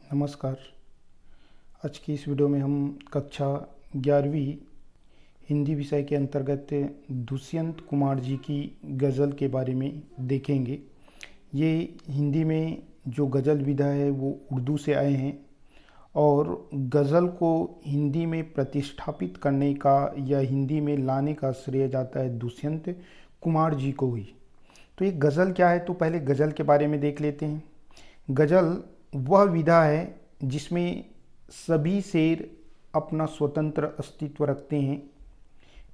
नमस्कार। आज की इस वीडियो में हम कक्षा 11वीं हिंदी विषय के अंतर्गत दुष्यंत कुमार जी की गज़ल के बारे में देखेंगे। ये हिंदी में जो गज़ल विधा है वो उर्दू से आए हैं और गज़ल को हिंदी में प्रतिष्ठापित करने का या हिंदी में लाने का श्रेय जाता है दुष्यंत कुमार जी को ही। तो ये गज़ल क्या है, तो पहले गज़ल के बारे में देख लेते हैं। गज़ल वह विधा है जिसमें सभी शेर अपना स्वतंत्र अस्तित्व रखते हैं।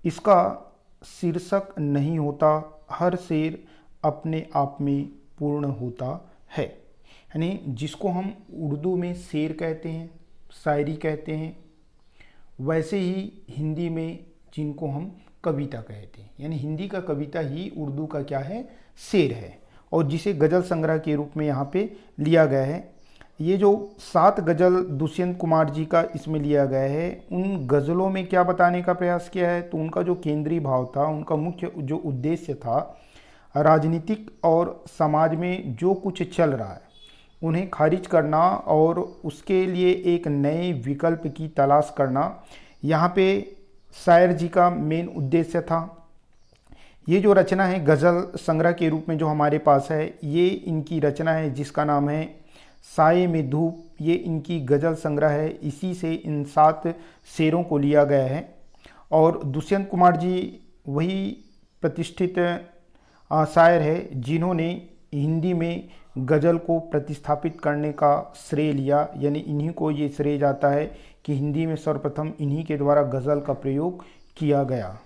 इसका शीर्षक नहीं होता, हर शेर अपने आप में पूर्ण होता है। यानी जिसको हम उर्दू में शेर कहते हैं, शायरी कहते हैं, वैसे ही हिंदी में जिनको हम कविता कहते हैं, यानी हिंदी का कविता ही उर्दू का क्या है, शेर है, और जिसे गज़ल संग्रह के रूप में यहाँ पे लिया गया है। ये जो 7 गज़ल दुष्यंत कुमार जी का इसमें लिया गया है, उन गज़लों में क्या बताने का प्रयास किया है, तो उनका जो केंद्रीय भाव था, उनका मुख्य जो उद्देश्य था, राजनीतिक और समाज में जो कुछ चल रहा है उन्हें खारिज करना और उसके लिए एक नए विकल्प की तलाश करना, यहाँ पे शायर जी का मेन उद्देश्य था। ये जो रचना है गज़ल संग्रह के रूप में जो हमारे पास है, ये इनकी रचना है जिसका नाम है साये में धूप। ये इनकी गज़ल संग्रह है, इसी से इन 7 शेरों को लिया गया है। और दुष्यंत कुमार जी वही प्रतिष्ठित शायर है जिन्होंने हिंदी में गज़ल को प्रतिस्थापित करने का श्रेय लिया, यानी इन्हीं को ये श्रेय जाता है कि हिंदी में सर्वप्रथम इन्हीं के द्वारा गज़ल का प्रयोग किया गया।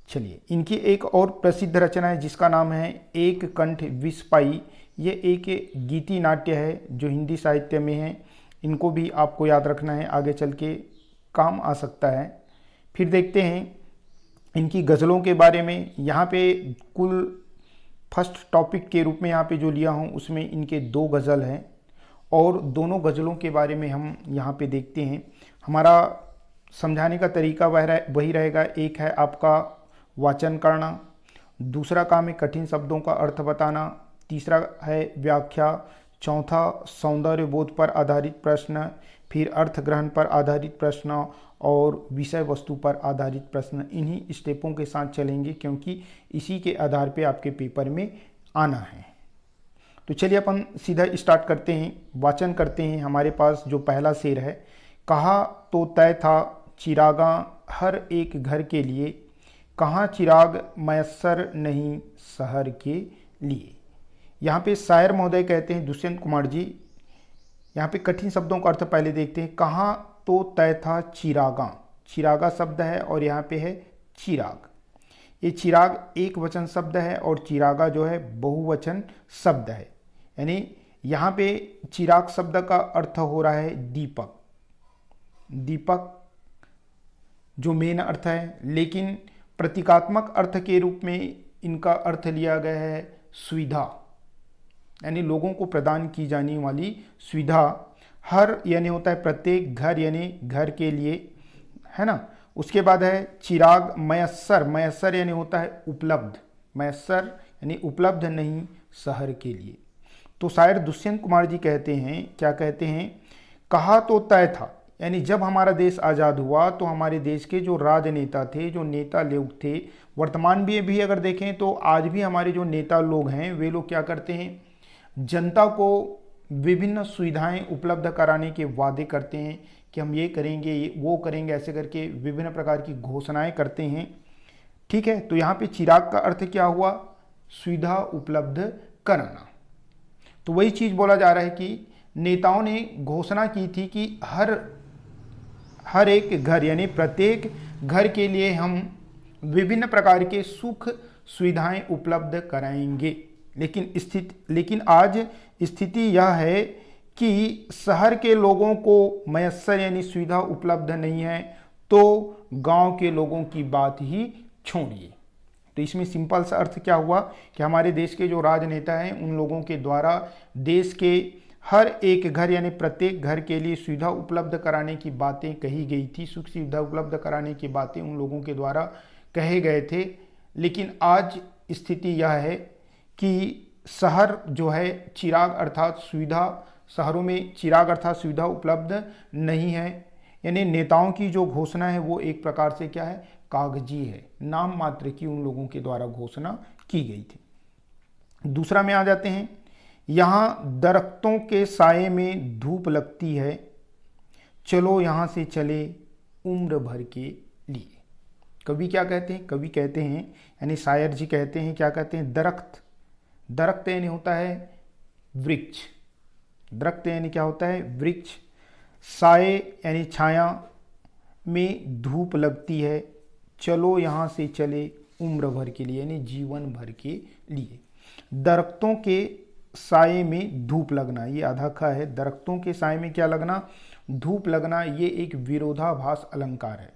चलिए, इनकी एक और प्रसिद्ध रचना है जिसका नाम है एक कंठ विष पाई। ये एक गीति नाट्य है जो हिंदी साहित्य में है। इनको भी आपको याद रखना है, आगे चल के काम आ सकता है। फिर देखते हैं इनकी गज़लों के बारे में। यहाँ पे कुल फर्स्ट टॉपिक के रूप में यहाँ पे जो लिया हूँ उसमें इनके 2 गज़ल हैं और दोनों गज़लों के बारे में हम यहाँ पे देखते हैं। हमारा समझाने का तरीका वही रहेगा। एक है आपका वाचन करना, दूसरा काम है कठिन शब्दों का अर्थ बताना, तीसरा है व्याख्या, चौथा सौंदर्य बोध पर आधारित प्रश्न, फिर अर्थ ग्रहण पर आधारित प्रश्न और विषय वस्तु पर आधारित प्रश्न। इन्हीं स्टेपों के साथ चलेंगे क्योंकि इसी के आधार पे आपके पेपर में आना है। तो चलिए अपन सीधा स्टार्ट करते हैं, वाचन करते हैं। हमारे पास जो पहला शेर है, कहा तो तय था चिरागा हर एक घर के लिए, कहाँ चिराग मयस्सर नहीं शहर के लिए। यहाँ पे शायर महोदय कहते हैं दुष्यंत कुमार जी, यहाँ पे कठिन शब्दों का अर्थ पहले देखते हैं। कहाँ तो तय था चिरागा, चिरागा शब्द है और यहाँ पे है चिराग। ये चिराग एक वचन शब्द है और चिरागा जो है बहुवचन शब्द है। यानी यहाँ पे चिराग शब्द का अर्थ हो रहा है दीपक, दीपक जो मेन अर्थ है, लेकिन प्रतीकात्मक अर्थ के रूप में इनका अर्थ लिया गया है सुविधा, यानी लोगों को प्रदान की जाने वाली सुविधा। हर यानी होता है प्रत्येक, घर यानी घर के लिए, है ना। उसके बाद है चिराग मयस्सर, मयस्सर यानी होता है उपलब्ध, मयस्सर यानी उपलब्ध नहीं शहर के लिए। तो शायर दुष्यंत कुमार जी कहते हैं, क्या कहते हैं, कहा तो तय था, यानी जब हमारा देश आज़ाद हुआ तो हमारे देश के जो राजनेता थे, जो नेता लोग थे, वर्तमान में भी अगर देखें तो आज भी हमारे जो नेता लोग हैं वे लोग क्या करते हैं, जनता को विभिन्न सुविधाएं उपलब्ध कराने के वादे करते हैं कि हम ये करेंगे वो करेंगे, ऐसे करके विभिन्न प्रकार की घोषणाएं करते हैं। ठीक है, तो यहाँ पे चिराग का अर्थ क्या हुआ, सुविधा उपलब्ध कराना। तो वही चीज़ बोला जा रहा है कि नेताओं ने घोषणा की थी कि हर एक घर यानी प्रत्येक घर के लिए हम विभिन्न प्रकार के सुख सुविधाएं उपलब्ध कराएंगे। लेकिन आज स्थिति यह है कि शहर के लोगों को मयस्सर यानी सुविधा उपलब्ध नहीं है, तो गांव के लोगों की बात ही छोड़िए। तो इसमें सिंपल सा अर्थ क्या हुआ कि हमारे देश के जो राजनेता हैं उन लोगों के द्वारा देश के हर एक घर यानी प्रत्येक घर के लिए सुविधा उपलब्ध कराने की बातें कही गई थी, सुख सुविधा उपलब्ध कराने की बातें उन लोगों के द्वारा कहे गए थे। लेकिन आज स्थिति यह है कि शहर जो है चिराग अर्थात सुविधा शहरों में चिराग अर्थात सुविधा उपलब्ध नहीं है। यानी नेताओं की जो घोषणा है वो एक प्रकार से क्या है, कागजी है, नाम मात्र की उन लोगों के द्वारा घोषणा की गई थी। दूसरा में आ जाते हैं, यहाँ दरख्तों के साये में धूप लगती है, चलो यहाँ से चले उम्र भर के लिए। कवि क्या कहते हैं, कवि कहते हैं यानी शायर जी कहते हैं, क्या कहते हैं, दरख्त, दरख्त यानी होता है वृक्ष, दरख्त यानी क्या होता है, वृक्ष, साये यानी छाया में धूप लगती है, चलो यहाँ से चले उम्र भर के लिए यानी जीवन भर के लिए। दरख्तों के साये में धूप लगना, ये आधा खा है, दरख्तों के साये में क्या लगना, धूप लगना, ये एक विरोधाभास अलंकार है।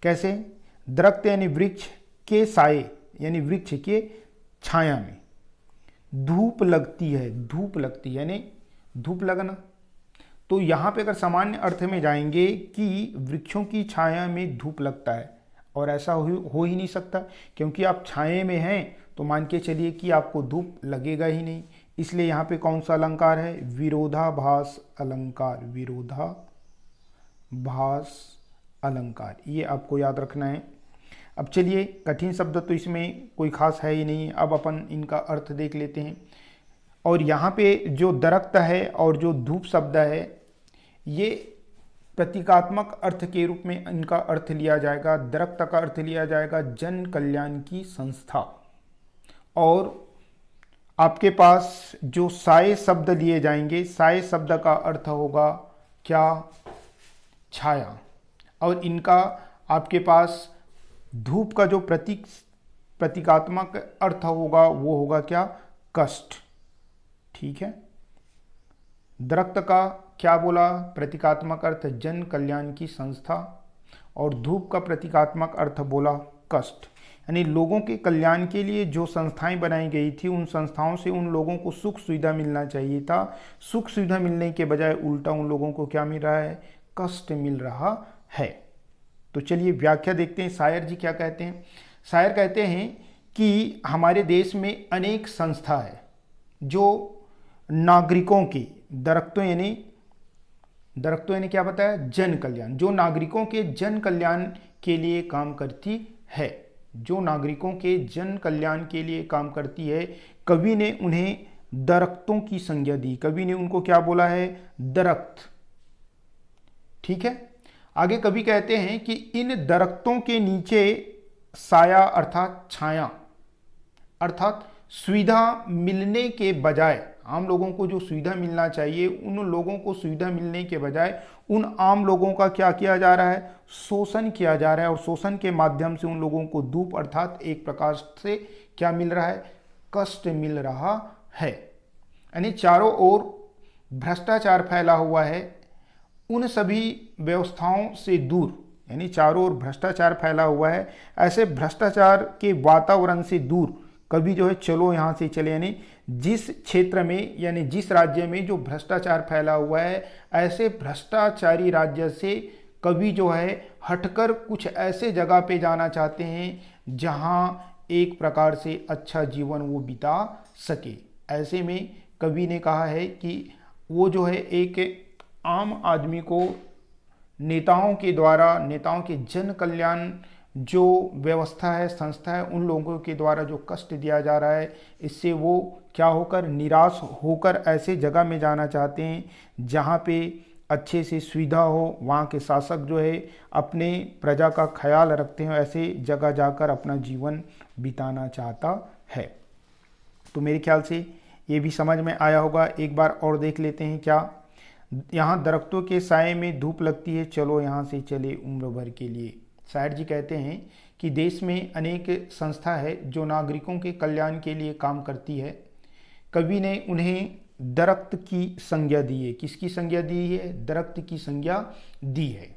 कैसे, दरख्त यानी वृक्ष के साये यानी वृक्ष के छाया में धूप लगती है, धूप लगती है यानी धूप लगना। तो यहाँ पे अगर सामान्य अर्थ में जाएंगे कि वृक्षों की छाया में धूप लगता है, और ऐसा हो ही नहीं सकता, क्योंकि आप छाये में हैं तो मान के चलिए कि आपको धूप लगेगा ही नहीं। इसलिए यहाँ पे कौन सा अलंकार है, विरोधाभास अलंकार, विरोधाभास अलंकार, ये आपको याद रखना है। अब चलिए, कठिन शब्द तो इसमें कोई खास है ही नहीं, अब अपन इनका अर्थ देख लेते हैं। और यहाँ पे जो दरख्त है और जो धूप शब्द है, ये प्रतीकात्मक अर्थ के रूप में इनका अर्थ लिया जाएगा। दरख्त का अर्थ लिया जाएगा जन कल्याण की संस्था, और आपके पास जो साये शब्द लिए जाएंगे, साये शब्द का अर्थ होगा क्या, छाया, और इनका आपके पास धूप का जो प्रतीकात्मक अर्थ होगा वो होगा क्या, कष्ट। ठीक है, दरख्त का क्या बोला, प्रतीकात्मक अर्थ जन कल्याण की संस्था, और धूप का प्रतीकात्मक अर्थ बोला कष्ट, यानी लोगों के कल्याण के लिए जो संस्थाएं बनाई गई थी, उन संस्थाओं से उन लोगों को सुख सुविधा मिलना चाहिए था। सुख सुविधा मिलने के बजाय उल्टा उन लोगों को क्या मिल रहा है, कष्ट मिल रहा है। तो चलिए व्याख्या देखते हैं, शायर जी क्या कहते हैं। शायर कहते हैं कि हमारे देश में अनेक संस्था है जो नागरिकों की, दरख्तों यानी क्या बताया, जन कल्याण, जो नागरिकों के जन कल्याण के लिए काम करती है, जो नागरिकों के जन कल्याण के लिए काम करती है। कवि ने उन्हें दरख्तों की संज्ञा दी, कवि ने उनको क्या बोला है, दरख्त। ठीक है, आगे कवि कहते हैं कि इन दरख्तों के नीचे साया अर्थात छाया, अर्थात सुविधा मिलने के बजाय, आम लोगों को जो सुविधा मिलना चाहिए, उन लोगों को सुविधा मिलने के बजाय उन आम लोगों का क्या किया जा रहा है, शोषण किया जा रहा है, और शोषण के माध्यम से उन लोगों को धूप अर्थात एक प्रकार से क्या मिल रहा है, कष्ट मिल रहा है। यानी चारों ओर भ्रष्टाचार फैला हुआ है, उन सभी व्यवस्थाओं से दूर, यानी चारों ओर भ्रष्टाचार फैला हुआ है, ऐसे भ्रष्टाचार के वातावरण से दूर कभी जो है चलो यहाँ से चले, यानी जिस क्षेत्र में यानी जिस राज्य में जो भ्रष्टाचार फैला हुआ है, ऐसे भ्रष्टाचारी राज्य से कभी जो है हटकर कुछ ऐसे जगह पे जाना चाहते हैं जहाँ एक प्रकार से अच्छा जीवन वो बिता सके। ऐसे में कवि ने कहा है कि वो जो है एक आम आदमी को नेताओं के द्वारा, नेताओं के जन कल्याण जो व्यवस्था है, संस्था है, उन लोगों के द्वारा जो कष्ट दिया जा रहा है, इससे वो क्या होकर, निराश होकर ऐसे जगह में जाना चाहते हैं जहाँ पे अच्छे से सुविधा हो, वहाँ के शासक जो है अपने प्रजा का ख्याल रखते हैं, ऐसे जगह जाकर अपना जीवन बिताना चाहता है। तो मेरे ख्याल से ये भी समझ में आया होगा। एक बार और देख लेते हैं, क्या, यहाँ दरख्तों के साये में धूप लगती है, चलो यहाँ से चले उम्र भर के लिए। शायर जी कहते हैं कि देश में अनेक संस्था है जो नागरिकों के कल्याण के लिए काम करती है। कवि ने उन्हें दरख्त की संज्ञा दी है। किसकी संज्ञा दी है, दरख्त की संज्ञा दी है।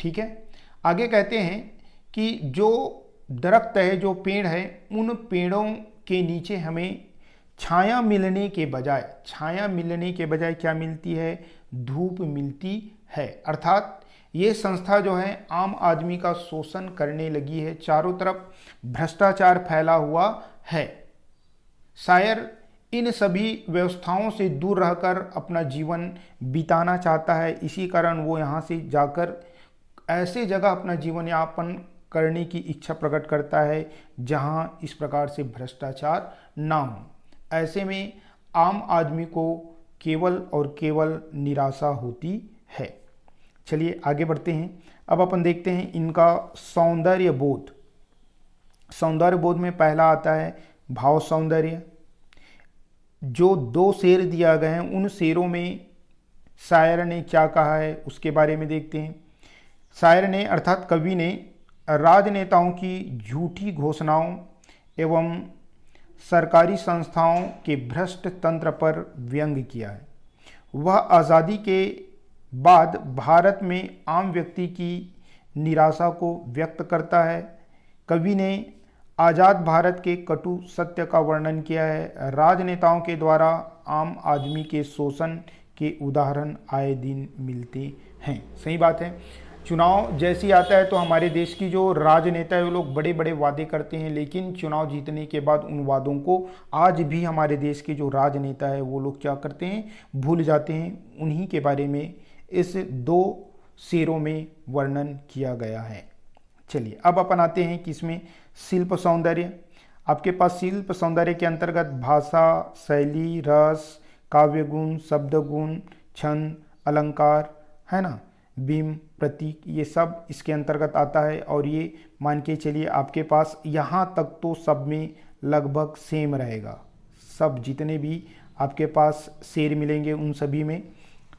ठीक है, आगे कहते हैं कि जो दरख्त है, जो पेड़ है, उन पेड़ों के नीचे हमें छाया मिलने के बजाय, छाया मिलने के बजाय क्या मिलती है, धूप मिलती है। अर्थात ये संस्था जो है आम आदमी का शोषण करने लगी है, चारों तरफ भ्रष्टाचार फैला हुआ है। शायर इन सभी व्यवस्थाओं से दूर रहकर अपना जीवन बिताना चाहता है। इसी कारण वो यहाँ से जाकर ऐसे जगह अपना जीवन यापन करने की इच्छा प्रकट करता है जहाँ इस प्रकार से भ्रष्टाचार ना हो। ऐसे में आम आदमी को केवल और केवल निराशा होती है। चलिए आगे बढ़ते हैं। अब अपन देखते हैं इनका सौंदर्य बोध। सौंदर्य बोध में पहला आता है भाव सौंदर्य। जो 2 शेर दिया गए हैं उन शेरों में शायर ने क्या कहा है उसके बारे में देखते हैं। शायर ने अर्थात कवि ने राजनेताओं की झूठी घोषणाओं एवं सरकारी संस्थाओं के भ्रष्ट तंत्र पर व्यंग किया है। वह आज़ादी के बाद भारत में आम व्यक्ति की निराशा को व्यक्त करता है। कवि ने आज़ाद भारत के कटु सत्य का वर्णन किया है। राजनेताओं के द्वारा आम आदमी के शोषण के उदाहरण आए दिन मिलते हैं। सही बात है। चुनाव जैसी आता है तो हमारे देश की जो राजनेता है वो लोग बड़े बड़े वादे करते हैं, लेकिन चुनाव जीतने के बाद उन वादों को आज भी हमारे देश के जो राजनेता है वो लोग क्या करते हैं, भूल जाते हैं। उन्हीं के बारे में इस 2 शेरों में वर्णन किया गया है। चलिए अब अपन आते हैं किसमें, शिल्प सौंदर्य। आपके पास शिल्प सौंदर्य के अंतर्गत भाषा, शैली, रस, काव्य गुण, शब्द गुण, छंद, अलंकार, है ना, बिंब, प्रतीक, ये सब इसके अंतर्गत आता है। और ये मान के चलिए आपके पास यहाँ तक तो सब में लगभग सेम रहेगा। सब जितने भी आपके पास शेर मिलेंगे उन सभी में,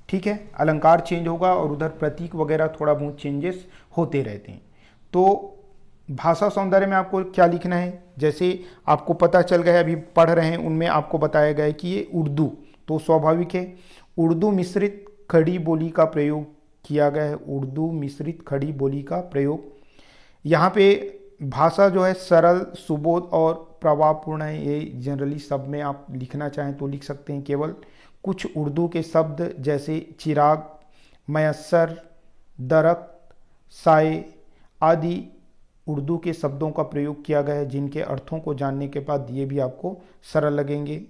ठीक है, अलंकार चेंज होगा और उधर प्रतीक वगैरह थोड़ा बहुत चेंजेस होते रहते हैं। तो भाषा सौंदर्य में आपको क्या लिखना है, जैसे आपको पता चल गया अभी पढ़ रहे हैं उनमें आपको बताया गया है कि ये उर्दू, तो स्वाभाविक है उर्दू मिश्रित खड़ी बोली का प्रयोग किया गया है। उर्दू मिश्रित खड़ी बोली का प्रयोग, यहाँ पे भाषा जो है सरल, सुबोध और प्रभावपूर्ण है। ये जनरली सब में आप लिखना चाहें तो लिख सकते हैं। केवल कुछ उर्दू के शब्द जैसे चिराग, मयस्सर, दरख्त, साए आदि उर्दू के शब्दों का प्रयोग किया गया है, जिनके अर्थों को जानने के बाद ये भी आपको सरल लगेंगे।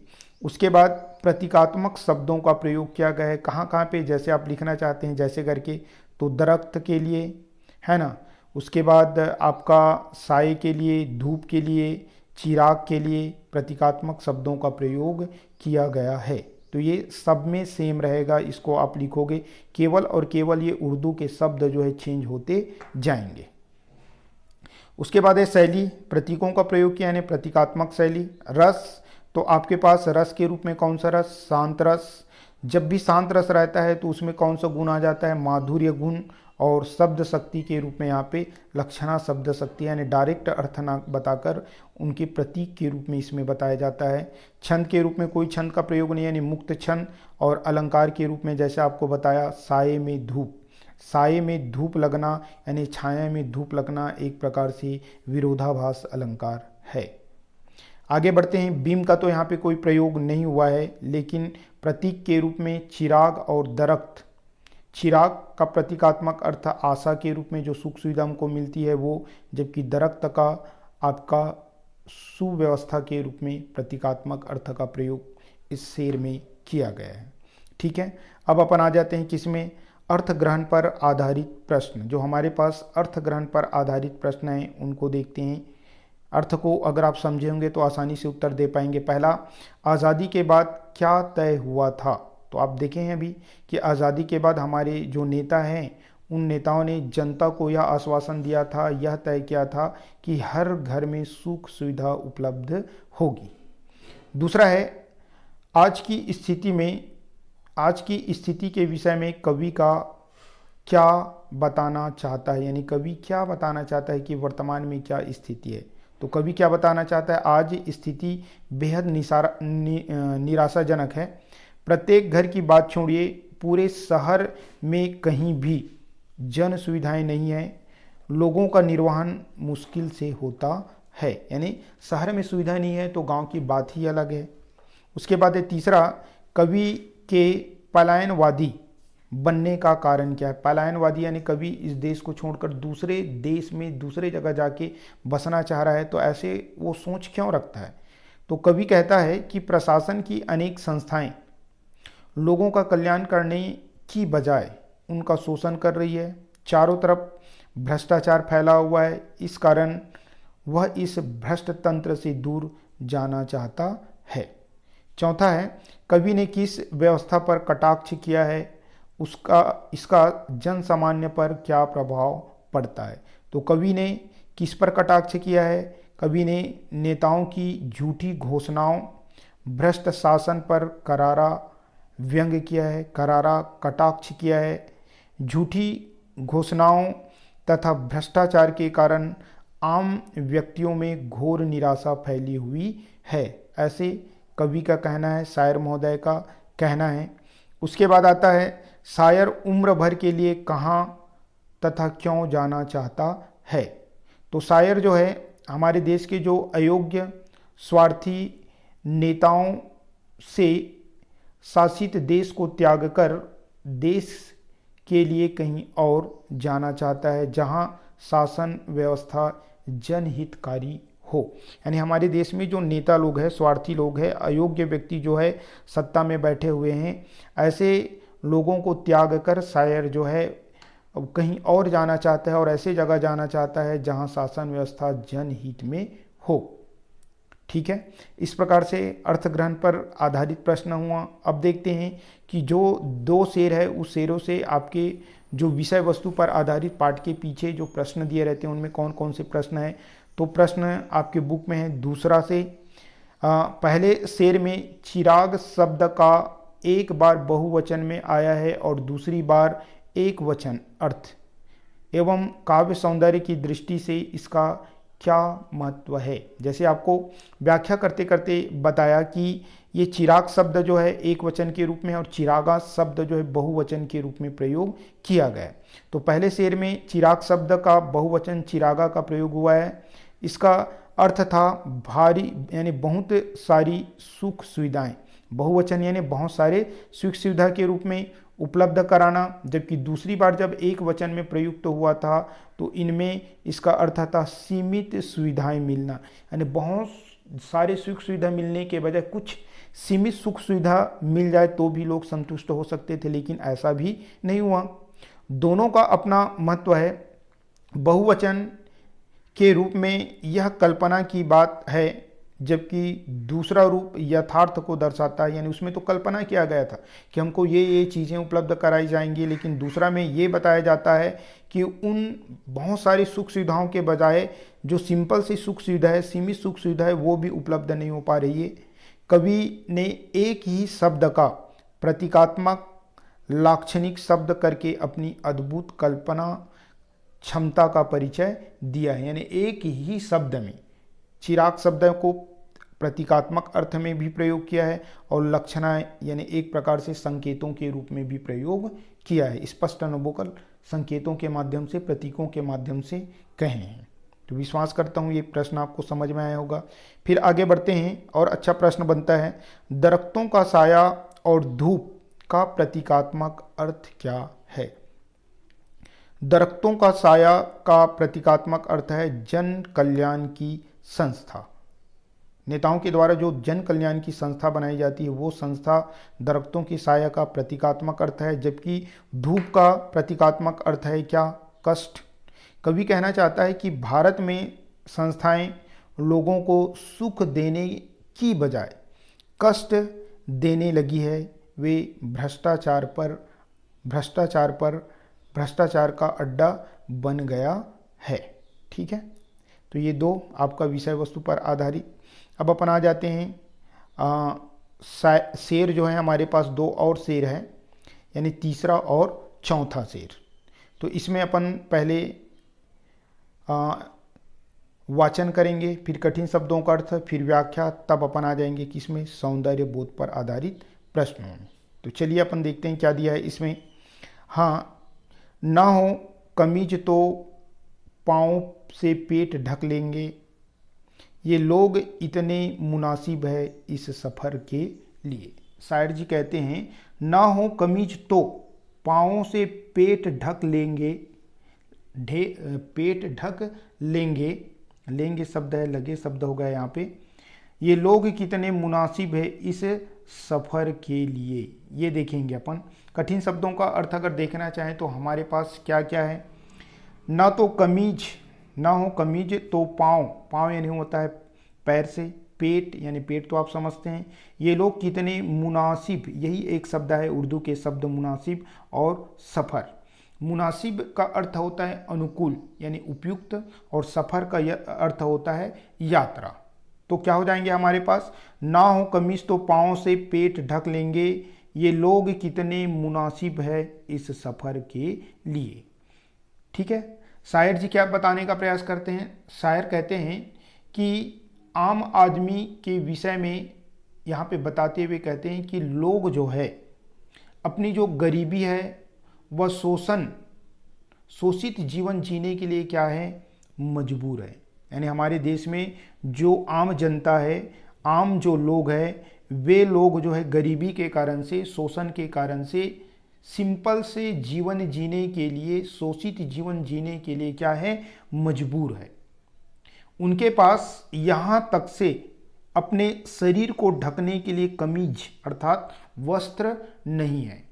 उसके बाद प्रतीकात्मक शब्दों का प्रयोग किया गया है। कहाँ कहाँ पे जैसे आप लिखना चाहते हैं जैसे करके, तो दरख्त के लिए, है ना, उसके बाद आपका साए के लिए, धूप के लिए, चिराग के लिए प्रतीकात्मक शब्दों का प्रयोग किया गया है। तो ये सब में सेम रहेगा, इसको आप लिखोगे। केवल और केवल ये उर्दू के शब्द जो है चेंज होते जाएंगे। उसके बाद है शैली, प्रतीकों का प्रयोग किया यानी प्रतीकात्मक शैली। रस, तो आपके पास रस के रूप में कौन सा रस, शांत रस। जब भी शांत रस रहता है तो उसमें कौन सा गुण आ जाता है, माधुर्य गुण। और शब्द शक्ति के रूप में यहाँ पे लक्षणा शब्द शक्ति, यानी डायरेक्ट अर्थ ना बताकर उनके प्रतीक के रूप में इसमें बताया जाता है। छंद के रूप में कोई छंद का प्रयोग नहीं, यानी मुक्त छंद। और अलंकार के रूप में जैसे आपको बताया, साये में धूप, साये में धूप लगना यानी छाया में धूप लगना एक प्रकार से विरोधाभास अलंकार है। आगे बढ़ते हैं। बिंब का तो यहाँ पे कोई प्रयोग नहीं हुआ है, लेकिन प्रतीक के रूप में चिराग और दरख्त। चिराग का प्रतीकात्मक अर्थ आशा के रूप में जो सुख सुविधा हमको मिलती है वो, जबकि दरख्त का आपका सुव्यवस्था के रूप में प्रतीकात्मक अर्थ का प्रयोग इस शेर में किया गया है। ठीक है, अब अपन आ जाते हैं किसमें, अर्थ ग्रहण पर आधारित प्रश्न। जो हमारे पास अर्थ ग्रहण पर आधारित प्रश्न हैं उनको देखते हैं। अर्थ को अगर आप समझे होंगे तो आसानी से उत्तर दे पाएंगे। पहला, आज़ादी के बाद क्या तय हुआ था। तो आप देखें अभी कि आज़ादी के बाद हमारे जो नेता हैं उन नेताओं ने जनता को यह आश्वासन दिया था, यह तय किया था कि हर घर में सुख सुविधा उपलब्ध होगी। दूसरा है, आज की स्थिति के विषय में कवि का क्या बताना चाहता है, यानी कवि क्या बताना चाहता है कि वर्तमान में क्या स्थिति है। तो कवि क्या बताना चाहता है, आज स्थिति बेहद निराशाजनक है। प्रत्येक घर की बात छोड़िए, पूरे शहर में कहीं भी जन सुविधाएं नहीं है, लोगों का निर्वहन मुश्किल से होता है। यानी शहर में सुविधा नहीं है तो गांव की बात ही अलग है। उसके बाद है तीसरा, कवि के पलायनवादी बनने का कारण क्या है। पलायनवादी यानी कवि इस देश को छोड़कर दूसरे देश में दूसरे जगह जाके बसना चाह रहा है, तो ऐसे वो सोच क्यों रखता है। तो कवि कहता है कि प्रशासन की अनेक संस्थाएं लोगों का कल्याण करने की बजाय उनका शोषण कर रही है। चारों तरफ भ्रष्टाचार फैला हुआ है, इस कारण वह इस भ्रष्ट तंत्र से दूर जाना चाहता है। चौथा है, कवि ने किस व्यवस्था पर कटाक्ष किया है, इसका जन सामान्य पर क्या प्रभाव पड़ता है। तो कवि ने किस पर कटाक्ष किया है? कवि ने नेताओं की झूठी घोषणाओं, भ्रष्ट शासन पर करारा व्यंग्य किया है, करारा कटाक्ष किया है। झूठी घोषणाओं तथा भ्रष्टाचार के कारण आम व्यक्तियों में घोर निराशा फैली हुई है, ऐसे कवि का कहना है, शायर महोदय का कहना है। उसके बाद आता है, शायर उम्र भर के लिए कहाँ तथा क्यों जाना चाहता है। तो शायर जो है हमारे देश के जो अयोग्य स्वार्थी नेताओं से शासित देश को त्याग कर देश के लिए कहीं और जाना चाहता है, जहां शासन व्यवस्था जनहितकारी हो। यानी हमारे देश में जो नेता लोग हैं, स्वार्थी लोग हैं, अयोग्य व्यक्ति जो है सत्ता में बैठे हुए हैं, ऐसे लोगों को त्याग कर शायर जो है अब कहीं और जाना चाहता है और ऐसे जगह जाना चाहता है जहां शासन व्यवस्था जनहित में हो। ठीक है, इस प्रकार से अर्थ ग्रहण पर आधारित प्रश्न हुआ। अब देखते हैं कि जो दो शेर है उस शेरों से आपके जो विषय वस्तु पर आधारित पाठ के पीछे जो प्रश्न दिए रहते हैं उनमें कौन कौन से प्रश्न हैं। तो प्रश्न आपके बुक में है दूसरा से। पहले शेर में चिराग शब्द का एक बार बहुवचन में आया है और दूसरी बार एक वचन अर्थ एवं काव्य सौंदर्य की दृष्टि से इसका क्या महत्व है। जैसे आपको व्याख्या करते करते बताया कि ये चिराग शब्द जो है एक वचन के रूप में और चिरागा शब्द जो है बहुवचन के रूप में प्रयोग किया गया है। तो पहले शेर में चिराग शब्द का बहुवचन चिरागा का प्रयोग हुआ है। इसका अर्थ था भारी यानी बहुत सारी सुख सुविधाएं, बहुवचन यानी बहुत सारे सुख सुविधा के रूप में उपलब्ध कराना। जबकि दूसरी बार जब एक वचन में प्रयुक्त हुआ था तो इनमें इसका अर्थ था सीमित सुविधाएं मिलना, यानी बहुत सारे सुख सुविधा मिलने के बजाय कुछ सीमित सुख सुविधा मिल जाए तो भी लोग संतुष्ट हो सकते थे, लेकिन ऐसा भी नहीं हुआ। दोनों का अपना महत्व है। बहुवचन के रूप में यह कल्पना की बात है, जबकि दूसरा रूप यथार्थ को दर्शाता है, यानी उसमें तो कल्पना किया गया था कि हमको ये चीज़ें उपलब्ध कराई जाएंगी, लेकिन दूसरा में ये बताया जाता है कि उन बहुत सारी सुख सुविधाओं के बजाय जो सिंपल सी सुख सुविधा है, सीमित सुख सुविधा है, वो भी उपलब्ध नहीं हो पा रही है। कवि ने एक ही शब्द का प्रतीकात्मक लाक्षणिक शब्द करके अपनी अद्भुत कल्पना क्षमता का परिचय दिया है। यानी एक ही शब्द में चिराग शब्द को प्रतीकात्मक अर्थ में भी प्रयोग किया है और लक्षणा यानी एक प्रकार से संकेतों के रूप में भी प्रयोग किया है। स्पष्ट अनुभवकल संकेतों के माध्यम से, प्रतीकों के माध्यम से कहे हैं। तो विश्वास करता हूँ ये प्रश्न आपको समझ में आया होगा। फिर आगे बढ़ते हैं और अच्छा प्रश्न बनता है, दरख्तों का साया और धूप का प्रतीकात्मक अर्थ क्या है। दरख्तों का साया का प्रतीकात्मक अर्थ है जन कल्याण की संस्था। नेताओं के द्वारा जो जन कल्याण की संस्था बनाई जाती है वो संस्था दरख्तों की साया का प्रतीकात्मक अर्थ है। जबकि धूप का प्रतीकात्मक अर्थ है क्या, कष्ट। कवि कहना चाहता है कि भारत में संस्थाएं लोगों को सुख देने की बजाय कष्ट देने लगी है। वे भ्रष्टाचार का अड्डा बन गया है। ठीक है, तो ये दो आपका विषय वस्तु पर आधारित। अब अपन आ जाते हैं शेर जो है हमारे पास दो और शेर हैं, यानी तीसरा और चौथा शेर। तो इसमें अपन पहले वाचन करेंगे, फिर कठिन शब्दों का अर्थ, फिर व्याख्या, तब अपन आ जाएंगे किसमें, सौंदर्य बोध पर आधारित प्रश्नों में। तो चलिए अपन देखते हैं क्या दिया है इसमें। हाँ, ना हो कमीज तो पाँव से पेट ढक लेंगे, ये लोग इतने मुनासिब है इस सफ़र के लिए। शायर जी कहते हैं, ना हो कमीज तो पाँव से पेट ढक लेंगे, पेट ढक लेंगे, लेंगे शब्द है, लगे शब्द हो गया यहाँ पे। ये लोग कितने मुनासिब है इस सफ़र के लिए, ये देखेंगे अपन। कठिन शब्दों का अर्थ अगर देखना चाहें तो हमारे पास क्या क्या है। ना तो कमीज, ना हो कमीज तो पाँव, पाँव यानी होता है पैर से, पेट यानी पेट तो आप समझते हैं। ये लोग कितने मुनासिब, यही एक शब्द है उर्दू के शब्द मुनासिब और सफ़र। मुनासिब का अर्थ होता है अनुकूल यानी उपयुक्त, और सफ़र का अर्थ होता है यात्रा। तो क्या हो जाएंगे हमारे पास, ना हो कमीज तो पाँव से पेट ढक लेंगे, ये लोग कितने मुनासिब है इस सफ़र के लिए। ठीक है, शायर जी क्या बताने का प्रयास करते हैं। शायर कहते हैं कि आम आदमी के विषय में यहाँ पे बताते हुए कहते हैं कि लोग जो है अपनी जो गरीबी है वह शोषित जीवन जीने के लिए क्या है, मजबूर है। यानी हमारे देश में जो आम जनता है, आम जो लोग हैं, वे लोग जो है गरीबी के कारण से, शोषण के कारण से सिंपल से जीवन जीने के लिए, शोषित जीवन जीने के लिए क्या है, मजबूर है। उनके पास यहाँ तक से अपने शरीर को ढकने के लिए कमीज अर्थात वस्त्र नहीं है,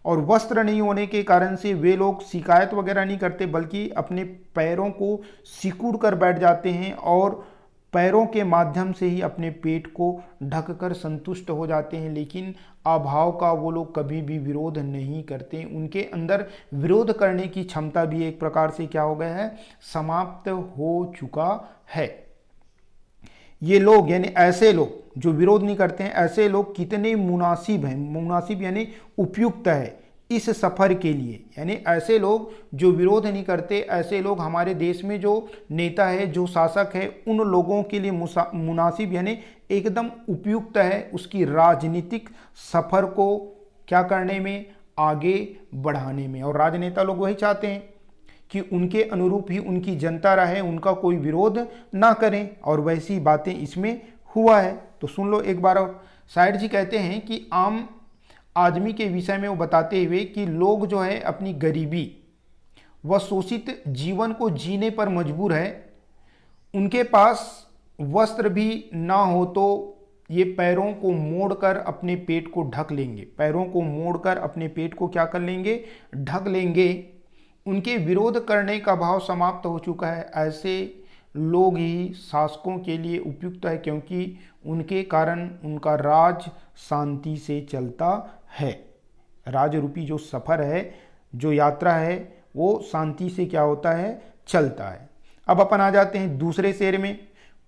और वस्त्र नहीं होने के कारण से वे लोग शिकायत वगैरह नहीं करते, बल्कि अपने पैरों को सिकुड़ कर बैठ जाते हैं और पैरों के माध्यम से ही अपने पेट को ढककर संतुष्ट हो जाते हैं। लेकिन अभाव का वो लोग कभी भी विरोध नहीं करते। उनके अंदर विरोध करने की क्षमता भी एक प्रकार से क्या हो गया है, समाप्त हो चुका है। ये लोग यानी ऐसे लोग जो विरोध नहीं करते हैं, ऐसे लोग कितने मुनासिब हैं, मुनासिब यानी उपयुक्त है इस सफ़र के लिए। यानी ऐसे लोग जो विरोध नहीं करते, ऐसे लोग हमारे देश में जो नेता है, जो शासक है, उन लोगों के लिए मुनासिब यानी एकदम उपयुक्त है उसकी राजनीतिक सफ़र को क्या करने में, आगे बढ़ाने में। और राजनेता लोग वही चाहते हैं कि उनके अनुरूप ही उनकी जनता रहे, उनका कोई विरोध ना करें, और वैसी बातें इसमें हुआ है। तो सुन लो एक बार और। शायर जी कहते हैं कि आम आदमी के विषय में वो बताते हुए कि लोग जो है अपनी गरीबी व शोषित जीवन को जीने पर मजबूर है। उनके पास वस्त्र भी ना हो तो ये पैरों को मोड़कर अपने पेट को ढक लेंगे, पैरों को मोड़कर अपने पेट को क्या कर लेंगे, ढक लेंगे। उनके विरोध करने का भाव समाप्त हो चुका है। ऐसे लोग ही शासकों के लिए उपयुक्त है, क्योंकि उनके कारण उनका राज शांति से चलता है। राज रूपी जो सफ़र है, जो यात्रा है, वो शांति से क्या होता है, चलता है। अब अपन आ जाते हैं दूसरे शेर में।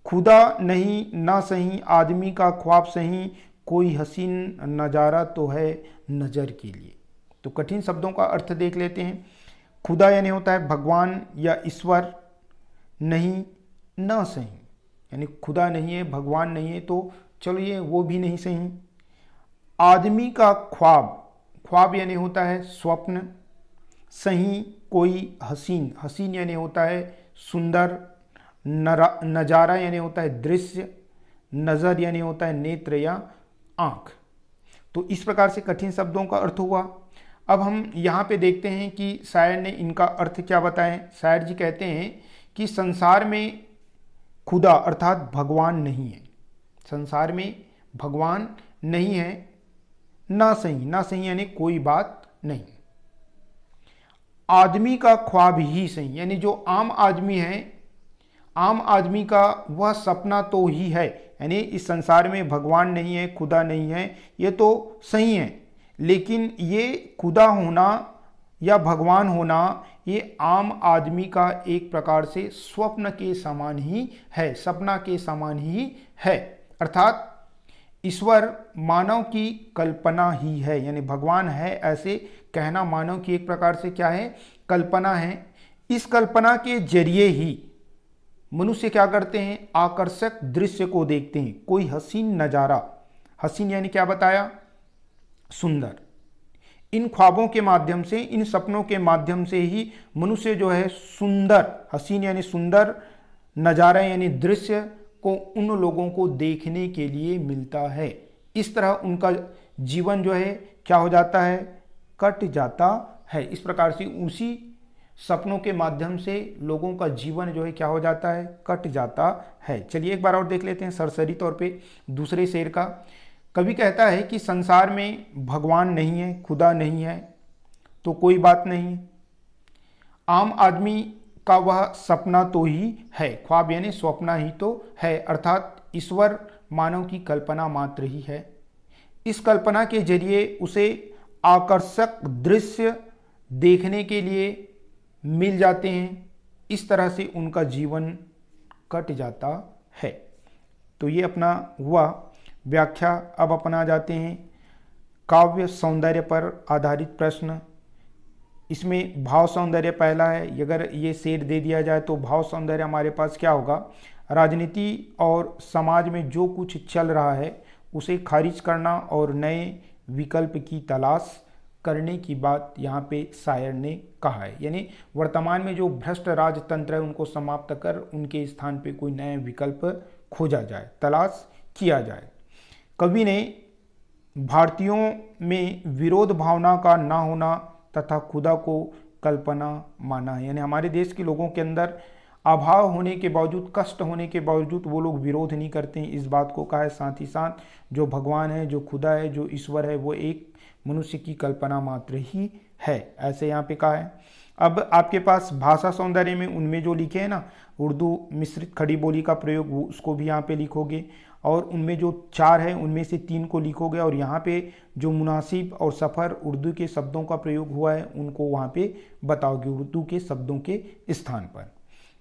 खुदा नहीं ना सही आदमी का ख्वाब सही, कोई हसीन नज़ारा तो है नज़र के लिए। तो कठिन शब्दों का अर्थ देख लेते हैं। खुदा यानी होता है भगवान या ईश्वर, नहीं ना सही यानी खुदा नहीं है, भगवान नहीं है, तो चलो ये वो भी नहीं सही। आदमी का ख्वाब, ख्वाब यानी होता है स्वप्न, सही कोई हसीन, हसीन यानी होता है सुंदर, नज़ारा यानी होता है दृश्य, नज़र यानी होता है नेत्र या आँख। तो इस प्रकार से कठिन शब्दों का अर्थ हुआ। अब हम यहाँ पे देखते हैं कि शायर ने इनका अर्थ क्या बताएं। शायर जी कहते हैं कि संसार में खुदा अर्थात भगवान नहीं है, संसार में भगवान नहीं है, ना सही, ना सही यानी कोई बात नहीं। आदमी का ख्वाब ही सही यानी जो आम आदमी है, आम आदमी का वह सपना तो ही है। यानी इस संसार में भगवान नहीं है, खुदा नहीं है, ये तो सही है, लेकिन ये खुदा होना या भगवान होना ये आम आदमी का एक प्रकार से स्वप्न के समान ही है, सपना के समान ही है। अर्थात ईश्वर मानव की कल्पना ही है, यानी भगवान है ऐसे कहना मानव की एक प्रकार से क्या है, कल्पना है। इस कल्पना के जरिए ही मनुष्य क्या करते हैं, आकर्षक दृश्य को देखते हैं, कोई हसीन नज़ारा, हसीन यानी क्या बताया, सुंदर। इन ख्वाबों के माध्यम से, इन सपनों के माध्यम से ही मनुष्य जो है सुंदर, हसीन यानी सुंदर नज़ारा यानी दृश्य को उन लोगों को देखने के लिए मिलता है। इस तरह उनका जीवन जो है क्या हो जाता है, कट जाता है। इस प्रकार से उसी सपनों के माध्यम से लोगों का जीवन जो है क्या हो जाता है, कट जाता है। चलिए एक बार और देख लेते हैं सरसरी तौर पे दूसरे शेर का। कवि कहता है कि संसार में भगवान नहीं है, खुदा नहीं है तो कोई बात नहीं, आम आदमी का वह सपना तो ही है, ख्वाब यानी स्वप्न ही तो है, अर्थात ईश्वर मानव की कल्पना मात्र ही है। इस कल्पना के जरिए उसे आकर्षक दृश्य देखने के लिए मिल जाते हैं, इस तरह से उनका जीवन कट जाता है। तो ये अपना हुआ व्याख्या। अब अपना जाते हैं काव्य सौंदर्य पर आधारित प्रश्न। इसमें भाव सौंदर्य पहला है। अगर ये शेर दे दिया जाए तो भाव सौंदर्य हमारे पास क्या होगा, राजनीति और समाज में जो कुछ चल रहा है उसे खारिज करना और नए विकल्प की तलाश करने की बात यहाँ पे शायर ने कहा है। यानी वर्तमान में जो भ्रष्ट राजतंत्र है उनको समाप्त कर उनके स्थान पे कोई नया विकल्प खोजा जाए, तलाश किया जाए। कवि ने भारतीयों में विरोध भावना का ना होना तथा खुदा को कल्पना माना है। यानी हमारे देश के लोगों के अंदर अभाव होने के बावजूद, कष्ट होने के बावजूद वो लोग विरोध नहीं करते हैं, इस बात को कहा है। साथ ही साथ जो भगवान है, जो खुदा है, जो ईश्वर है, वो एक मनुष्य की कल्पना मात्र ही है, ऐसे यहाँ पे कहा है। अब आपके पास भाषा सौंदर्य में उनमें जो लिखे हैं ना, उर्दू मिश्रित खड़ी बोली का प्रयोग, वो उसको भी यहाँ पे लिखोगे, और उनमें जो 4 है उनमें से 3 को लिखोगे, और यहाँ पे जो मुनासिब और सफ़र उर्दू के शब्दों का प्रयोग हुआ है उनको वहाँ पे बताओगे उर्दू के शब्दों के स्थान पर।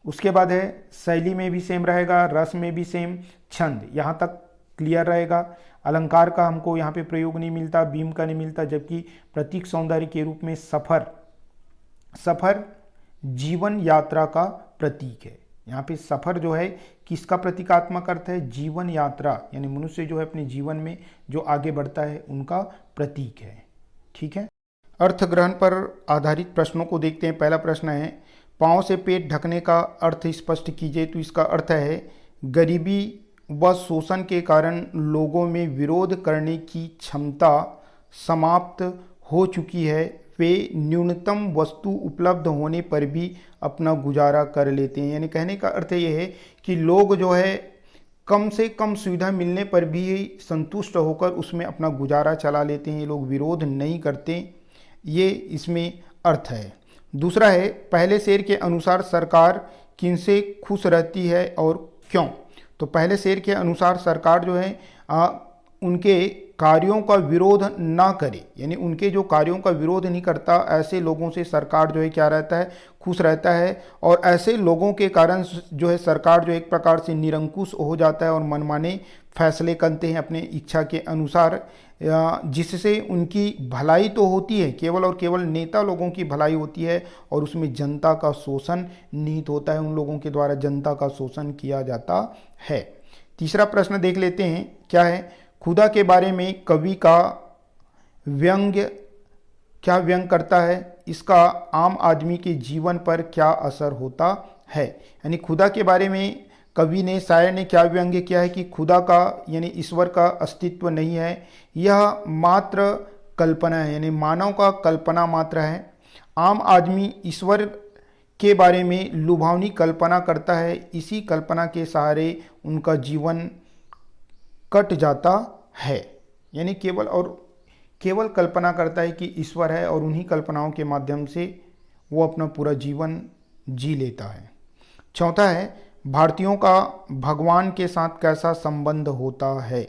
उसके बाद है शैली में भी सेम रहेगा, रस में भी सेम, छंद यहाँ तक क्लियर रहेगा। अलंकार का हमको यहाँ पे प्रयोग नहीं मिलता, बीम का नहीं मिलता, जबकि प्रतीक सौंदर्य के रूप में सफर जीवन यात्रा का प्रतीक है। यहाँ पे सफर जो है किसका प्रतीकात्मक अर्थ है, जीवन यात्रा, यानी मनुष्य जो है अपने जीवन में जो आगे बढ़ता है उनका प्रतीक है। ठीक है। अर्थ ग्रहण पर आधारित प्रश्नों को देखते हैं। पहला प्रश्न है, पाँव से पेट ढकने का अर्थ स्पष्ट कीजिए। तो इसका अर्थ है गरीबी व शोषण के कारण लोगों में विरोध करने की क्षमता समाप्त हो चुकी है, वे न्यूनतम वस्तु उपलब्ध होने पर भी अपना गुजारा कर लेते हैं। यानी कहने का अर्थ यह है कि लोग जो है कम से कम सुविधा मिलने पर भी संतुष्ट होकर उसमें अपना गुजारा चला लेते हैं, ये लोग विरोध नहीं करते, ये इसमें अर्थ है। दूसरा है, पहले शेर के अनुसार सरकार किनसे खुश रहती है और क्यों। तो पहले शेर के अनुसार सरकार जो है उनके कार्यों का विरोध ना करे, यानी उनके जो कार्यों का विरोध नहीं करता, ऐसे लोगों से सरकार जो है क्या रहता है, खुश रहता है। और ऐसे लोगों के कारण जो है सरकार जो एक प्रकार से निरंकुश हो जाता है और मनमाने फैसले करते हैं अपने इच्छा के अनुसार, जिससे उनकी भलाई तो होती है, केवल और केवल नेता लोगों की भलाई होती है, और उसमें जनता का शोषण निहित होता है, उन लोगों के द्वारा जनता का शोषण किया जाता है। तीसरा प्रश्न देख लेते हैं, क्या है, खुदा के बारे में कवि का व्यंग्य क्या व्यंग करता है, इसका आम आदमी के जीवन पर क्या असर होता है। यानी खुदा के बारे में कवि ने, शायर ने क्या व्यंग्य किया है कि खुदा का यानी ईश्वर का अस्तित्व नहीं है, यह मात्र कल्पना है, यानी मानव का कल्पना मात्र है। आम आदमी ईश्वर के बारे में लुभावनी कल्पना करता है, इसी कल्पना के सहारे उनका जीवन कट जाता है। यानी केवल कल्पना करता है कि ईश्वर है, और उन्हीं कल्पनाओं के माध्यम से वो अपना पूरा जीवन जी लेता है। चौथा है, भारतीयों का भगवान के साथ कैसा संबंध होता है।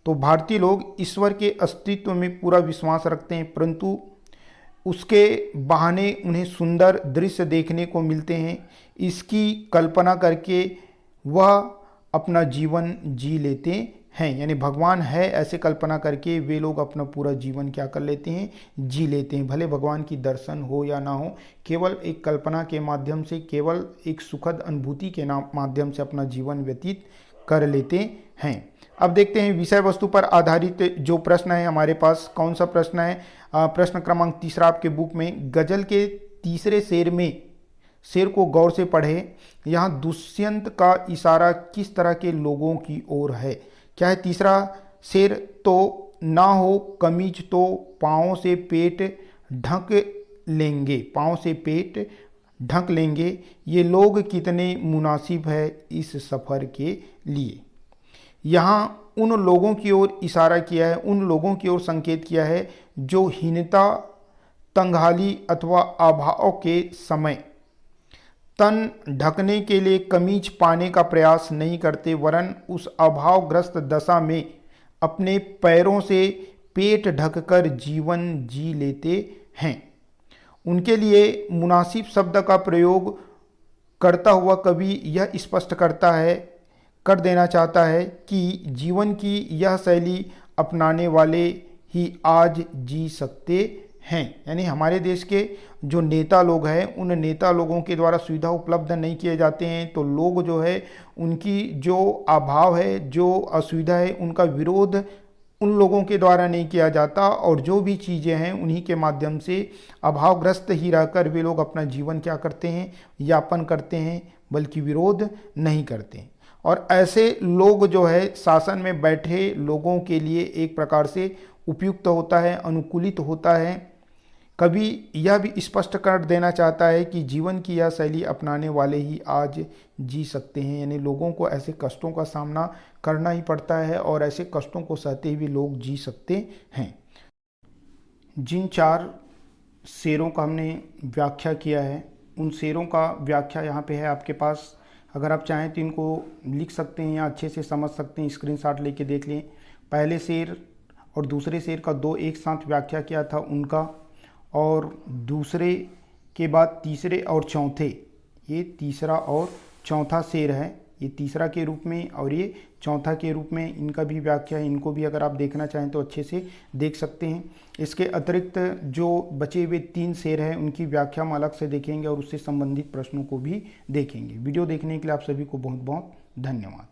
तो भारतीय लोग ईश्वर के अस्तित्व में पूरा विश्वास रखते हैं, परंतु उसके बहाने उन्हें सुंदर दृश्य देखने को मिलते हैं, इसकी कल्पना करके वह अपना जीवन जी लेते हैं। यानी भगवान है ऐसे कल्पना करके वे लोग अपना पूरा जीवन क्या कर लेते हैं, जी लेते हैं। भले भगवान की दर्शन हो या ना हो, केवल एक कल्पना के माध्यम से, केवल एक सुखद अनुभूति के माध्यम से अपना जीवन व्यतीत कर लेते हैं। अब देखते हैं विषय वस्तु पर आधारित जो प्रश्न है हमारे पास, कौन सा प्रश्न है। प्रश्न क्रमांक 3 आपके बुक में, गजल के तीसरे शेर को गौर से पढ़े, यहाँ दुष्यंत का इशारा किस तरह के लोगों की ओर है। क्या है तीसरा शेर, तो ना हो कमीज तो पाँव से पेट ढक लेंगे, पाँव से पेट ढक लेंगे। ये लोग कितने मुनासिब है इस सफ़र के लिए। यहाँ उन लोगों की ओर इशारा किया है, उन लोगों की ओर संकेत किया है जो हीनता, तंगहाली अथवा अभाव के समय तन ढकने के लिए कमीज पाने का प्रयास नहीं करते, वरन उस अभावग्रस्त दशा में अपने पैरों से पेट ढककर जीवन जी लेते हैं। उनके लिए मुनासिब शब्द का प्रयोग करता हुआ कवि यह स्पष्ट कर देना चाहता है कि जीवन की यह शैली अपनाने वाले ही आज जी सकते हैं। यानी हमारे देश के जो नेता लोग हैं, उन नेता लोगों के द्वारा सुविधा उपलब्ध नहीं किए जाते हैं, तो लोग जो है उनकी जो अभाव है, जो असुविधा है, उनका विरोध उन लोगों के द्वारा नहीं किया जाता, और जो भी चीज़ें हैं उन्हीं के माध्यम से अभावग्रस्त ही रहकर वे लोग अपना जीवन क्या करते हैं, यापन करते हैं, बल्कि विरोध नहीं करते। और ऐसे लोग जो है शासन में बैठे लोगों के लिए एक प्रकार से उपयुक्त होता है, अनुकूलित होता है। कभी यह भी स्पष्ट कर देना चाहता है कि जीवन की यह शैली अपनाने वाले ही आज जी सकते हैं। यानी लोगों को ऐसे कष्टों का सामना करना ही पड़ता है और ऐसे कष्टों को सहते हुए लोग जी सकते हैं। जिन 4 शेरों का हमने व्याख्या किया है, उन शेरों का व्याख्या यहाँ पे है आपके पास। अगर आप चाहें तो इनको लिख सकते हैं या अच्छे से समझ सकते हैं, स्क्रीनशॉट लेके देख लें। पहले शेर और दूसरे शेर का 2 एक साथ व्याख्या किया था उनका, और दूसरे के बाद तीसरे और चौथे, ये तीसरा और चौथा शेर है, ये तीसरा के रूप में और ये चौथा के रूप में इनका भी व्याख्या है। इनको भी अगर आप देखना चाहें तो अच्छे से देख सकते हैं। इसके अतिरिक्त जो बचे हुए 3 शेर हैं उनकी व्याख्या हम अलग से देखेंगे और उससे संबंधित प्रश्नों को भी देखेंगे। वीडियो देखने के लिए आप सभी को बहुत बहुत धन्यवाद।